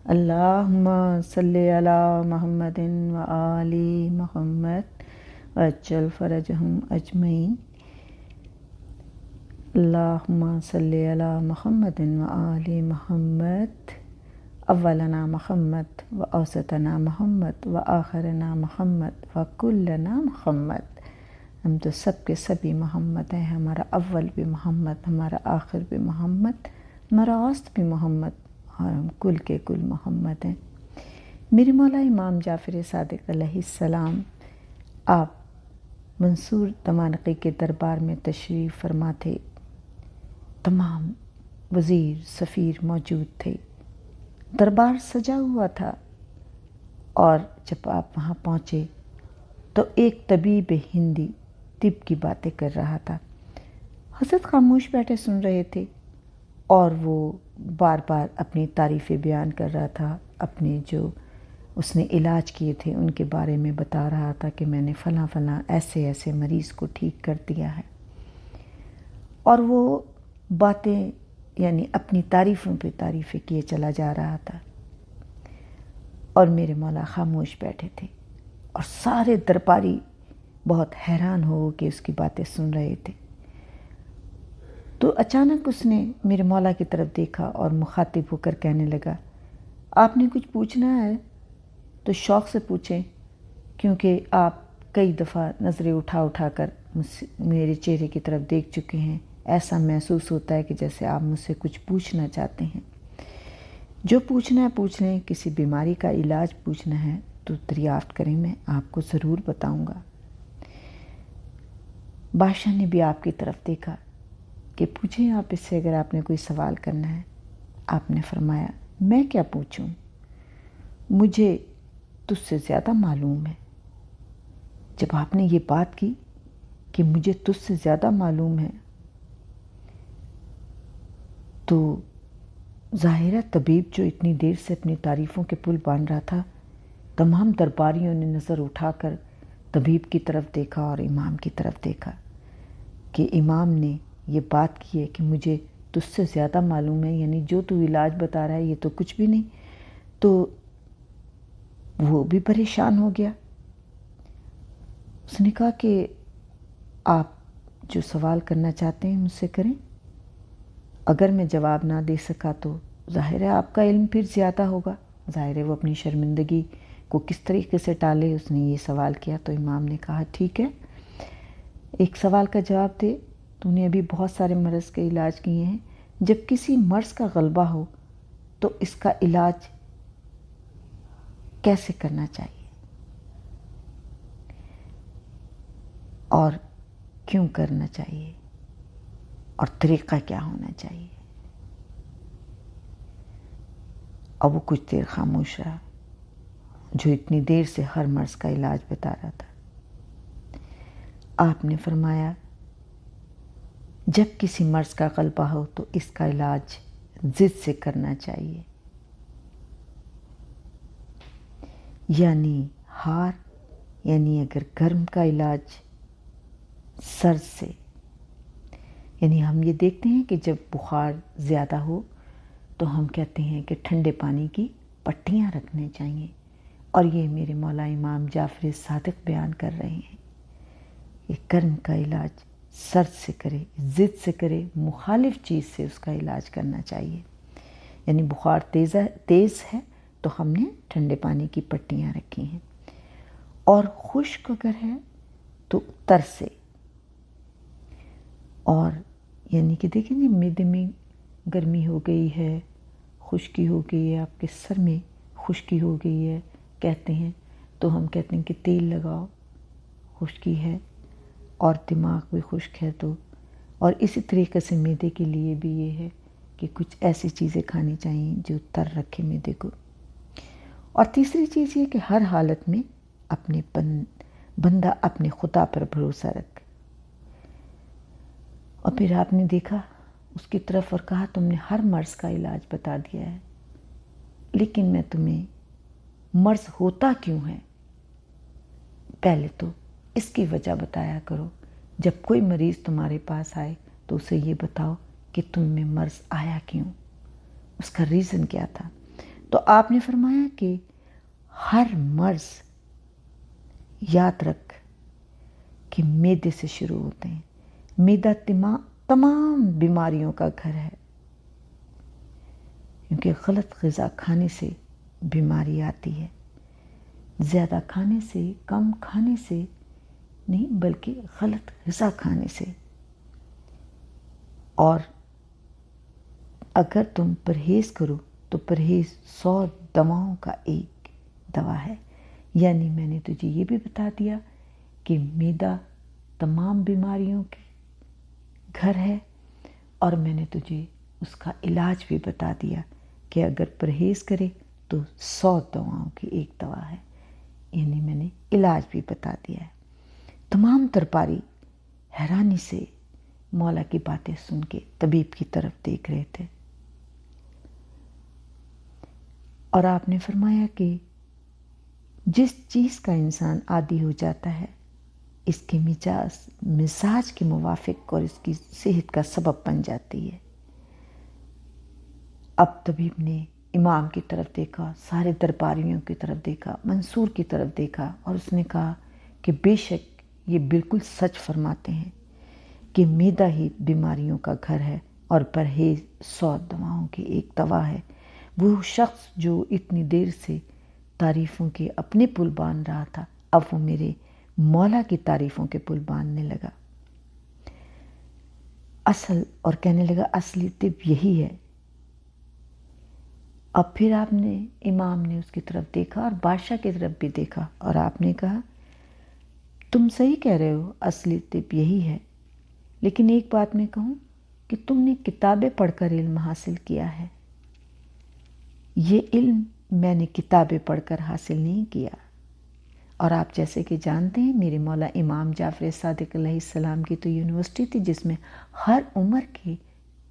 اللہم صلی علی محمد و آل محمد وعجل فرجہم اجمعین۔ اللہم صلی علی محمد و آل محمد، اولنا محمد و اوسطنا محمد و آخرنا محمد و کلنا محمد۔ ہم تو سب کے سبھی محمد ہیں، ہمارا اول بھی محمد، ہمارا آخر بھی محمد، ہمارا اوسط بھی محمد، اور ہم کل کے کل محمد ہیں۔ میرے مولا امام جعفر صادق علیہ السلام آپ منصور دمانقی کے دربار میں تشریف فرما تھے۔ تمام وزیر سفیر موجود تھے، دربار سجا ہوا تھا، اور جب آپ وہاں پہنچے تو ایک طبیب ہندی طب کی باتیں کر رہا تھا۔ حضرت خاموش بیٹھے سن رہے تھے، اور وہ بار بار اپنی تعریفیں بیان کر رہا تھا، اپنے جو اس نے علاج کیے تھے ان کے بارے میں بتا رہا تھا کہ میں نے فلاں فلاں ایسے ایسے مریض کو ٹھیک کر دیا ہے، اور وہ باتیں یعنی اپنی تعریفوں پہ تعریفیں کیے چلا جا رہا تھا، اور میرے مولا خاموش بیٹھے تھے، اور سارے درباری بہت حیران ہو کہ اس کی باتیں سن رہے تھے۔ تو اچانک اس نے میرے مولا کی طرف دیکھا اور مخاطب ہو کر کہنے لگا، آپ نے کچھ پوچھنا ہے تو شوق سے پوچھیں، کیونکہ آپ کئی دفعہ نظریں اٹھا اٹھا کر میرے چہرے کی طرف دیکھ چکے ہیں، ایسا محسوس ہوتا ہے کہ جیسے آپ مجھ سے کچھ پوچھنا چاہتے ہیں۔ جو پوچھنا ہے پوچھ لیں، کسی بیماری کا علاج پوچھنا ہے تو دریافت کریں، میں آپ کو ضرور بتاؤں گا۔ بادشاہ نے بھی آپ کی طرف دیکھا کہ پوچھیں آپ اس سے اگر آپ نے کوئی سوال کرنا ہے۔ آپ نے فرمایا، میں کیا پوچھوں، مجھے تجھ سے زیادہ معلوم ہے۔ جب آپ نے یہ بات کی کہ مجھے تجھ سے زیادہ معلوم ہے، تو ظاہر ہے طبیب جو اتنی دیر سے اپنی تعریفوں کے پل باندھ رہا تھا، تمام درباریوں نے نظر اٹھا کر طبیب کی طرف دیکھا اور امام کی طرف دیکھا کہ امام نے یہ بات کی ہے کہ مجھے تجھ سے زیادہ معلوم ہے، یعنی جو تو علاج بتا رہا ہے یہ تو کچھ بھی نہیں۔ تو وہ بھی پریشان ہو گیا۔ اس نے کہا کہ آپ جو سوال کرنا چاہتے ہیں مجھ سے کریں، اگر میں جواب نہ دے سکا تو ظاہر ہے آپ کا علم پھر زیادہ ہوگا۔ ظاہر ہے وہ اپنی شرمندگی کو کس طریقے سے ٹالے، اس نے یہ سوال کیا۔ تو امام نے کہا، ٹھیک ہے، ایک سوال کا جواب دے، تو نے ابھی بہت سارے مرض کے علاج کیے ہیں، جب کسی مرض کا غلبہ ہو تو اس کا علاج کیسے کرنا چاہیے اور کیوں کرنا چاہیے اور طریقہ کیا ہونا چاہیے۔ اور وہ کچھ دیر خاموش رہا، جو اتنی دیر سے ہر مرض کا علاج بتا رہا تھا۔ آپ نے فرمایا، جب کسی مرض کا غلبہ ہو تو اس کا علاج ضد سے کرنا چاہیے، یعنی ہار، یعنی اگر گرم کا علاج سرد سے، یعنی ہم یہ دیکھتے ہیں کہ جب بخار زیادہ ہو تو ہم کہتے ہیں کہ ٹھنڈے پانی کی پٹیاں رکھنے چاہیے، اور یہ میرے مولا امام جعفر صادق بیان کر رہے ہیں کہ گرم کا علاج سرد سے کرے، ضد سے کرے، مخالف چیز سے اس کا علاج کرنا چاہیے۔ یعنی بخار تیز ہے تو ہم نے ٹھنڈے پانی کی پٹیاں رکھی ہیں، اور خشک اگر ہے تو تر سے، اور یعنی کہ دیکھیں گے معدے میں گرمی ہو گئی ہے، خشکی ہو گئی ہے، آپ کے سر میں خشکی ہو گئی ہے کہتے ہیں، تو ہم کہتے ہیں کہ تیل لگاؤ، خشکی ہے، اور دماغ بھی خشک ہے تو، اور اسی طریقے سے معدے کے لیے بھی یہ ہے کہ کچھ ایسی چیزیں کھانی چاہیے جو تر رکھے معدے کو۔ اور تیسری چیز یہ کہ ہر حالت میں اپنے بندہ اپنے خدا پر بھروسہ رکھے۔ اور پھر آپ نے دیکھا اس کی طرف اور کہا، تم نے ہر مرض کا علاج بتا دیا ہے، لیکن میں تمہیں مرض ہوتا کیوں ہے پہلے تو اس کی وجہ بتایا کرو۔ جب کوئی مریض تمہارے پاس آئے تو اسے یہ بتاؤ کہ تم میں مرض آیا کیوں، اس کا ریزن کیا تھا۔ تو آپ نے فرمایا کہ ہر مرض یاد رکھ کہ معدے سے شروع ہوتے ہیں. معدہ تمام بیماریوں کا گھر ہے، کیونکہ غلط غذا کھانے سے بیماری آتی ہے. زیادہ کھانے سے، کم کھانے سے نہیں، بلکہ غلط غذا کھانے سے. اور اگر تم پرہیز کرو تو پرہیز 100 دواؤں کا ایک دوا ہے. یعنی میں نے تجھے یہ بھی بتا دیا کہ معدہ تمام بیماریوں کے گھر ہے، اور میں نے تجھے اس کا علاج بھی بتا دیا کہ اگر پرہیز کرے تو 100 دواؤں کی ایک دوا ہے. یعنی میں نے علاج بھی بتا دیا ہے. تمام درباری حیرانی سے مولا کی باتیں سن کے طبیب کی طرف دیکھ رہے تھے. اور آپ نے فرمایا کہ جس چیز کا انسان عادی ہو جاتا ہے، اس کے مزاج کے موافق اور اس کی صحت کا سبب بن جاتی ہے. اب طبیب نے امام کی طرف دیکھا، سارے درباریوں کی طرف دیکھا، منصور کی طرف دیکھا، اور اس نے کہا کہ بے شک یہ بالکل سچ فرماتے ہیں کہ معدہ ہی بیماریوں کا گھر ہے اور پرہیز 100 دواؤں کی ایک دوا ہے. وہ شخص جو اتنی دیر سے تعریفوں کے اپنے پل باندھ رہا تھا، اب وہ میرے مولا کی تعریفوں کے پل باندھنے لگا. اور کہنے لگا اصلی طب یہی ہے. اب پھر امام نے اس کی طرف دیکھا اور بادشاہ کی طرف بھی دیکھا، اور آپ نے کہا تم صحیح کہہ رہے ہو، اصلی طب یہی ہے. لیکن ایک بات میں کہوں کہ تم نے کتابیں پڑھ کر علم حاصل کیا ہے. یہ علم میں نے کتابیں پڑھ کر حاصل نہیں کیا. اور آپ جیسے کہ جانتے ہیں میرے مولا امام جعفر صادق علیہ السلام کی تو یونیورسٹی تھی جس میں ہر عمر کے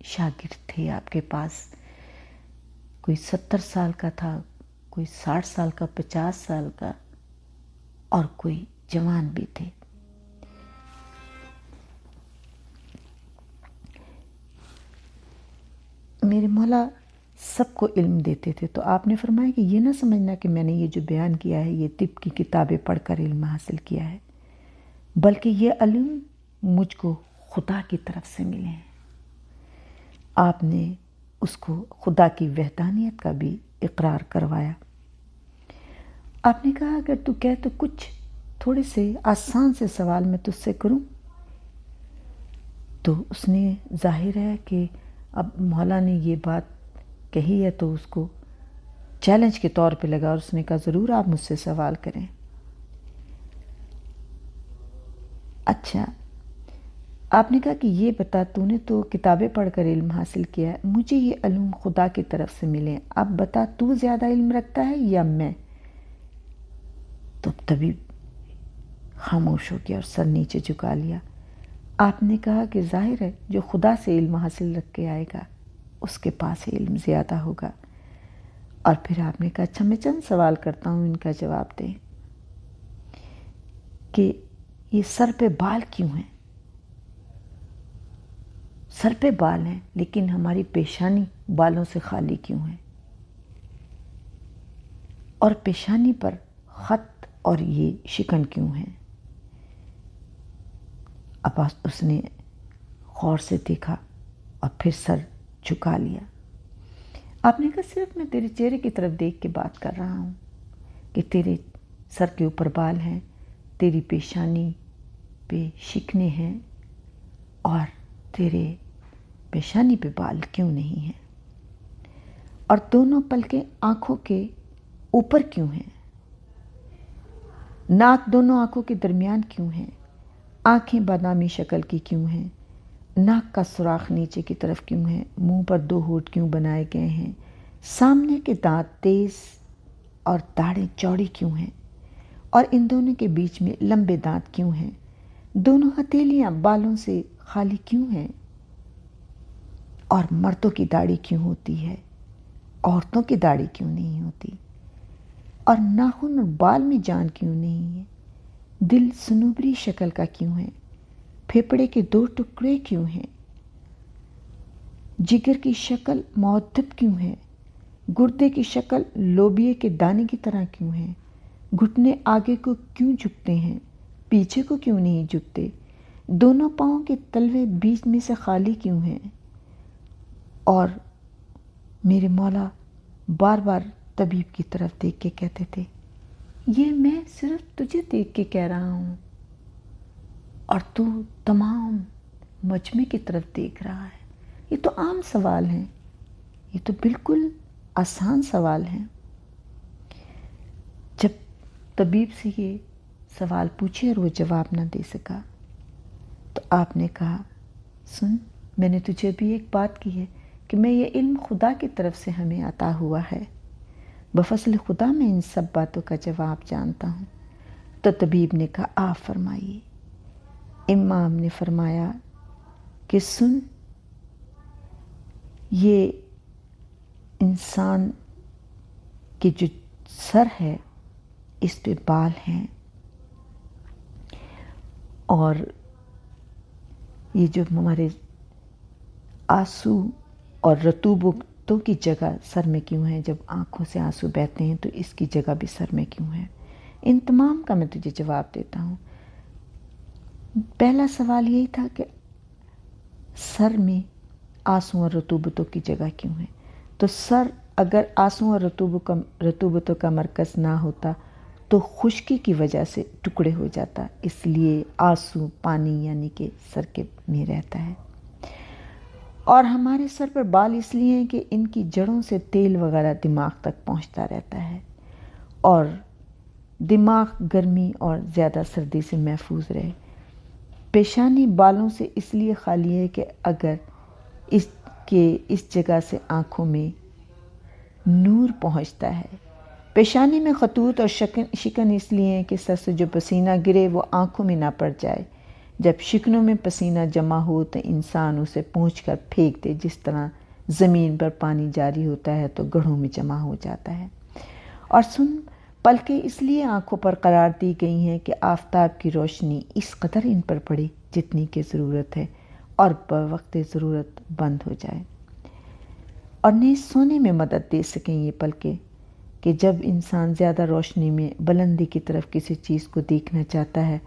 شاگرد تھے آپ کے پاس. کوئی 70 سال کا تھا، کوئی 60 سال کا، 50 سال کا، اور کوئی جوان بھی تھے. میرے مولا سب کو علم دیتے تھے. تو آپ نے فرمایا کہ یہ نہ سمجھنا کہ میں نے یہ جو بیان کیا ہے یہ طب کی کتابیں پڑھ کر علم حاصل کیا ہے، بلکہ یہ علم مجھ کو خدا کی طرف سے ملے ہیں. آپ نے اس کو خدا کی وحدانیت کا بھی اقرار کروایا. آپ نے کہا اگر تو کہے تو کچھ تھوڑے سے آسان سے سوال میں تجھ سے کروں. تو اس نے ظاہر ہے کہ اب مولا نے یہ بات کہی ہے تو اس کو چیلنج کے طور پہ لگا، اور اس نے کہا ضرور آپ مجھ سے سوال کریں. اچھا، آپ نے کہا کہ یہ بتا تو نے تو کتابیں پڑھ کر علم حاصل کیا ہے، مجھے یہ علوم خدا کی طرف سے ملے، اب بتا تو زیادہ علم رکھتا ہے یا میں؟ تو طبیب خاموش ہو گیا اور سر نیچے جھکا لیا. آپ نے کہا کہ ظاہر ہے جو خدا سے علم حاصل رکھ کے آئے گا اس کے پاس علم زیادہ ہوگا. اور پھر آپ نے کہا اچھا میں چند سوال کرتا ہوں، ان کا جواب دیں کہ یہ سر پہ بال کیوں ہیں؟ سر پہ بال ہیں لیکن ہماری پیشانی بالوں سے خالی کیوں ہے؟ اور پیشانی پر خط اور یہ شکن کیوں ہیں؟ اب اس نے غور سے دیکھا اور پھر سر جھکا لیا. آپ نے کہا صرف میں تیرے چہرے کی طرف دیکھ کے بات کر رہا ہوں کہ تیرے سر کے اوپر بال ہیں، تیری پیشانی پہ شکنے ہیں، اور تیرے پیشانی پہ بال کیوں نہیں ہیں؟ اور دونوں پلکیں آنکھوں کے اوپر کیوں ہیں؟ ناک دونوں آنکھوں کے درمیان کیوں ہیں؟ آنکھیں بادامی شکل کی کیوں ہیں؟ ناک کا سوراخ نیچے کی طرف کیوں ہے؟ منہ پر 2 ہونٹ کیوں بنائے گئے ہیں؟ سامنے کے دانت تیز اور داڑھیں چوڑی کیوں ہیں؟ اور ان دونوں کے بیچ میں لمبے دانت کیوں ہیں؟ دونوں ہتھیلیاں بالوں سے خالی کیوں ہیں؟ اور مردوں کی داڑھی کیوں ہوتی ہے، عورتوں کی داڑھی کیوں نہیں ہوتی؟ اور ناخن اور بال میں جان کیوں نہیں ہے؟ دل سنوبری شکل کا کیوں ہے؟ پھیپھڑے کے 2 ٹکڑے کیوں ہیں؟ جگر کی شکل معدب کیوں ہے؟ گردے کی شکل لوبیے کے دانے کی طرح کیوں ہے؟ گھٹنے آگے کو کیوں جھکتے ہیں، پیچھے کو کیوں نہیں جھکتے؟ دونوں پاؤں کے تلوے بیچ میں سے خالی کیوں ہیں؟ اور میرے مولا بار بار طبیب کی طرف دیکھ کے کہتے تھے، یہ میں صرف تجھے دیکھ کے کہہ رہا ہوں، اور تو تمام مجمع کی طرف دیکھ رہا ہے۔ یہ تو عام سوال ہیں، یہ تو بالکل آسان سوال ہیں۔ جب طبیب سے یہ سوال پوچھے اور وہ جواب نہ دے سکا تو آپ نے کہا، سن، میں نے تجھے بھی ایک بات کی ہے کہ میں یہ علم خدا کی طرف سے ہمیں عطا ہوا ہے، بفضل خدا میں ان سب باتوں کا جواب جانتا ہوں۔ تو طبیب نے کہا، آپ فرمائیے۔ امام نے فرمایا کہ سن، یہ انسان کی جو سر ہے اس پہ بال ہیں، اور یہ جو ہمارے آنسو اور رطوبتوں کی جگہ سر میں کیوں ہے، جب آنکھوں سے آنسو بہتے ہیں تو اس کی جگہ بھی سر میں کیوں ہے؟ ان تمام کا میں تجھے جواب دیتا ہوں۔ پہلا سوال یہی تھا کہ سر میں آنسو اور رطوبتوں کی جگہ کیوں ہے؟ تو سر اگر آنسو اور رطوبتوں کا مرکز نہ ہوتا تو خشکی کی وجہ سے ٹکڑے ہو جاتا، اس لیے آنسو پانی یعنی کہ سر کے میں رہتا ہے۔ اور ہمارے سر پر بال اس لیے ہیں کہ ان کی جڑوں سے تیل وغیرہ دماغ تک پہنچتا رہتا ہے، اور دماغ گرمی اور زیادہ سردی سے محفوظ رہے۔ پیشانی بالوں سے اس لیے خالی ہے کہ اگر اس جگہ سے آنکھوں میں نور پہنچتا ہے۔ پیشانی میں خطوط اور شکن اس لیے ہیں کہ سر سے جو پسینہ گرے وہ آنکھوں میں نہ پڑ جائے۔ جب شکنوں میں پسینہ جمع ہو تو انسان اسے پونچھ کر پھینک دے، جس طرح زمین پر پانی جاری ہوتا ہے تو گڑھوں میں جمع ہو جاتا ہے۔ اور سن، پلکیں اس لیے آنکھوں پر قرار دی گئی ہیں کہ آفتاب کی روشنی اس قدر ان پر پڑے جتنی کی ضرورت ہے، اور بوقت ضرورت بند ہو جائے، اور نیز سونے میں مدد دے سکیں یہ پلکیں، کہ جب انسان زیادہ روشنی میں بلندی کی طرف کسی چیز کو دیکھنا چاہتا ہے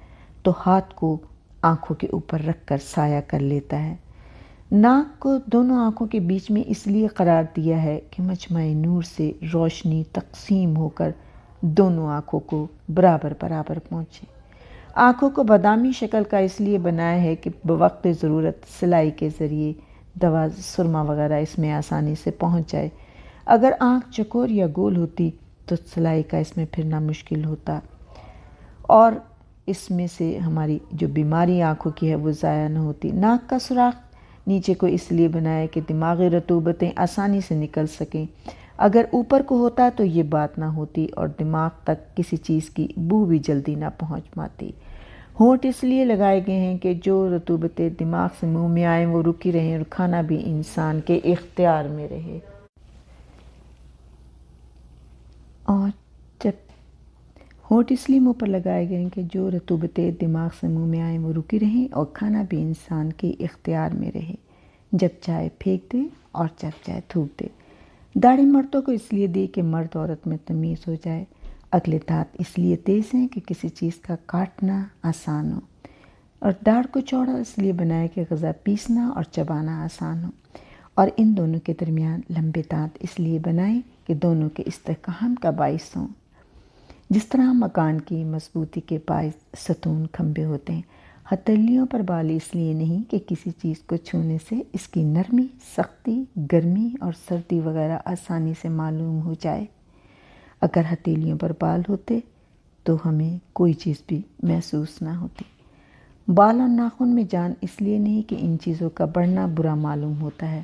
تو ہاتھ کو آنکھوں کے اوپر رکھ کر سایہ کر لیتا ہے۔ ناک کو دونوں آنکھوں کے بیچ میں اس لیے قرار دیا ہے کہ مجمع نور سے روشنی تقسیم ہو کر دونوں آنکھوں کو برابر پہنچے۔ آنکھوں کو بادامی شکل کا اس لیے بنایا ہے کہ بوقت ضرورت سلائی کے ذریعے دوا سرما وغیرہ اس میں آسانی سے پہنچ جائے۔ اگر آنکھ چکور یا گول ہوتی تو سلائی کا اس میں پھرنا مشکل ہوتا، اور اس میں سے ہماری جو بیماری آنکھوں کی ہے وہ ضائع نہ ہوتی۔ ناک کا سوراخ نیچے کو اس لیے بنایا کہ دماغی رطوبتیں آسانی سے نکل سکیں۔ اگر اوپر کو ہوتا تو یہ بات نہ ہوتی اور دماغ تک کسی چیز کی بو بھی جلدی نہ پہنچ پاتی۔ ہونٹ اس لیے لگائے گئے ہیں کہ جو رطوبتیں دماغ سے منہ میں آئیں وہ رکی رہیں اور کھانا بھی انسان کے اختیار میں رہے۔ اور جب ہونٹ اس لیے منہ پر لگائے گئے ہیں کہ جو رطوبتیں دماغ سے منہ میں آئیں وہ رکی رہیں اور کھانا بھی انسان کے اختیار میں رہے، جب چاہے پھینک دے اور جب چاہے تھوک دے۔ داڑھی مردوں کو اس لیے دی کہ مرد عورت میں تمیز ہو جائے۔ اگلے دانت اس لیے تیز ہیں کہ کسی چیز کا کاٹنا آسان ہو، اور داڑھ کو چوڑا اس لیے بنایا کہ غذا پیسنا اور چبانا آسان ہو، اور ان دونوں کے درمیان لمبے دانت اس لیے بنائے کہ دونوں کے استحکام کا باعث ہوں۔ جس طرح مکان کی مضبوطی کے باعث ستون کھمبے ہوتے ہیں، ہتھیلیوں پر بال اس لیے نہیں کہ کسی چیز کو چھونے سے اس کی نرمی، سختی، گرمی اور سردی وغیرہ آسانی سے معلوم ہو جائے۔ اگر ہتھیلیوں پر بال ہوتے تو ہمیں کوئی چیز بھی محسوس نہ ہوتی۔ بال اور ناخن میں جان اس لیے نہیں کہ ان چیزوں کا بڑھنا برا معلوم ہوتا ہے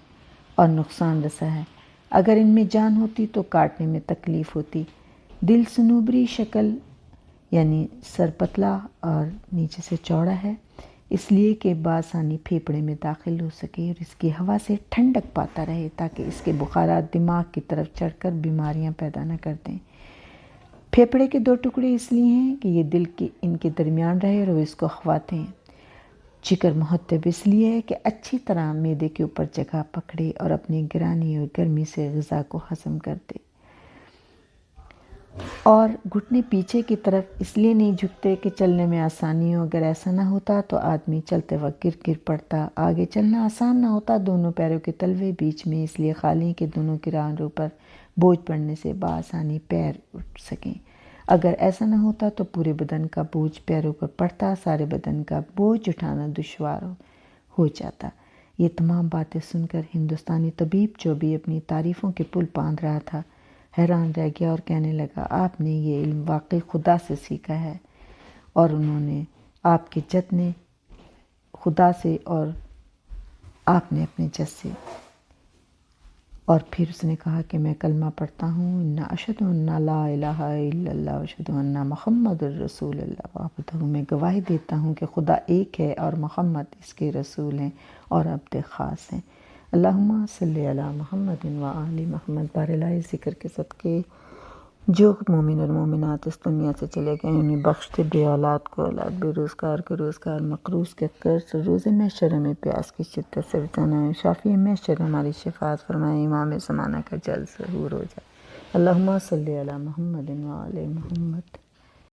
اور نقصان رسا ہے۔ اگر ان میں جان ہوتی تو کاٹنے میں تکلیف ہوتی۔ دل صنوبری شکل یعنی سر پتلا اور نیچے سے چوڑا ہے، اس لیے کہ بآسانی پھیپھڑے میں داخل ہو سکے اور اس کی ہوا سے ٹھنڈک پاتا رہے تاکہ اس کے بخارات دماغ کی طرف چڑھ کر بیماریاں پیدا نہ کر دیں۔ پھیپھڑے کے دو ٹکڑے اس لیے ہیں کہ یہ دل کے ان کے درمیان رہے اور وہ اس کو اخواتے ہیں۔ چکر محتب اس لیے ہے کہ اچھی طرح معدے کے اوپر جگہ پکڑے اور اپنی گرانی اور گرمی سے غذا کو ہضم کر دے۔ اور گھٹنے پیچھے کی طرف اس لیے نہیں جھکتے کہ چلنے میں آسانی ہو، اگر ایسا نہ ہوتا تو آدمی چلتے وقت گر پڑتا۔ آگے چلنا آسان نہ ہوتا، دونوں پیروں کے تلوے بیچ میں، اس لیے خالی کہ دونوں کناروں پر بوجھ پڑنے سے بآسانی پیر اٹھ سکیں۔ اگر ایسا نہ ہوتا تو پورے بدن کا بوجھ پیروں پر پڑتا، سارے بدن کا بوجھ اٹھانا دشوار ہو جاتا۔ یہ تمام باتیں سن کر ہندوستانی طبیب جو بھی اپنی تعریفوں کے پل باندھ رہا تھا حیران رہ گیا اور کہنے لگا، آپ نے یہ علم واقعی خدا سے سیکھا ہے۔ اور انہوں نے آپ کے جد نے خدا سے اور آپ نے اپنے جد سے۔ اور پھر اس نے کہا کہ میں کلمہ پڑھتا ہوں، ان اشہد ان لا الہ الا اللہ واشہد ان محمد الرسول اللہ وعبدہ، میں گواہی دیتا ہوں کہ خدا ایک ہے اور محمد اس کے رسول ہیں اور عبد خاص ہیں۔ اللہم صلی علی محمد وآل محمد۔ بارالہ ذکر کے صدقے جو مومن اور مومنات اس دنیا سے چلے گئے انہیں بخش دے، بے اولاد کو اولاد، بے روزگار کو روزگار، مقروض کے قرض، روز محشر ہمیں پیاس کی شدت سے بچانا ہے، شافی محشر ہماری شفاعت فرمائے، امام زمانہ کا جلد ظہور ہو جائے۔ اللہم صلی علی محمد وآل محمد۔